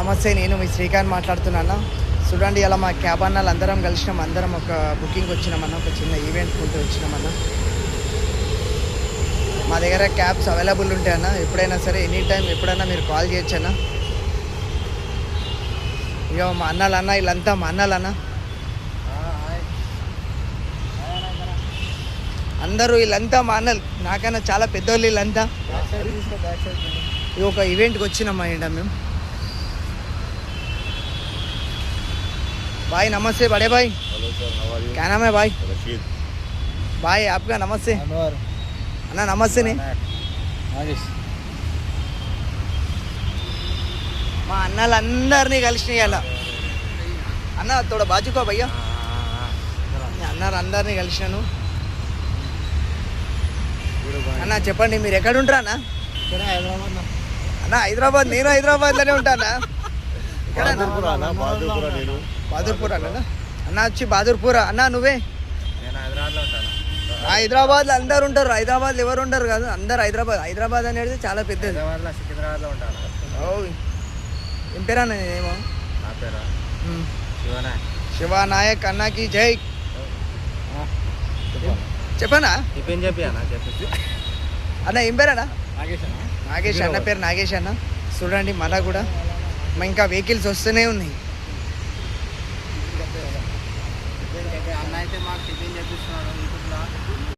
నమస్తే, నేను మీ శ్రీకాంత్ మాట్లాడుతున్నాను. చూడండి, ఇలా మా క్యాబ్ అన్నాలు అందరం కలిసినాం. అందరం ఒక బుకింగ్ వచ్చినామన్నా, ఒక చిన్న ఈవెంట్ ఉంటూ వచ్చినామన్నా. మా దగ్గర క్యాబ్స్ అవైలబుల్ ఉంటాయన్నా, ఎప్పుడైనా సరే ఎనీ టైం ఎప్పుడైనా మీరు కాల్ చేయొచ్చన్నా. ఇక మా అన్నాలన్న వీళ్ళంతా మా అన్నాలన్న, అందరూ వీళ్ళంతా మా అన్నలు, నాకన్నా చాలా పెద్దోళ్ళు వీళ్ళంతా. ఇది ఒక ఈవెంట్కి వచ్చినామా ఏంటా మేము. भाई नमस्ते बड़े भाई। Hello sir, how are you? क्या नाम है भाई? रशीद। भाई आपका नमस्ते। अनवर। अन्ना नमस्ते नहीं नागेश। మా అన్నలందరినీ కలిసినాయి అలా. అన్న తోడ బాజుకో భయ్యా. అన్నలందరినీ కలిసినాను. అన్న చెప్పండి, మీరు ఎక్కడ ఉంటారా అన్న? హైదరాబాద్ అన్న హైదరాబాద్, నేను హైదరాబాద్లోనే ఉంటానా. ఇక్కడ బహదూర్పుర అన్న, బహదూర్పుర నేను. బహదూర్పూర్ అన్న. అన్న వచ్చి బహదూర్పూర్. అన్న నువ్వే? నేను హైదరాబాద్లో ఉంటాను. హైదరాబాద్లో అందరు ఉంటారు, హైదరాబాద్లో ఎవరు ఉండరు కాదు, అందరు హైదరాబాద్. హైదరాబాద్ అనేది చాలా పెద్దది. హైదరాబాద్లో సికింద్రాబాద్లో ఉంటాను. ఓ ఏం పేరా నేనేమో. నా పేరా శివనాయక్. శివనాయక్ అన్నకి జై. చెప్పనా చెప్పేం చెప్పి అన్న చెప్పి అన్న, ఏం పేరన్నా? నాగేష్ అన్న. నాగేష్ అన్న పేరు నాగేష్ అన్న. చూడండి మళ్ళా కూడా ఇంకా వెహికల్స్ వస్తూనే ఉన్నాయి. అన్న అయితే మాకు టిఫిన్ చెప్పిస్తున్నాడు యూట్యూబ్లో.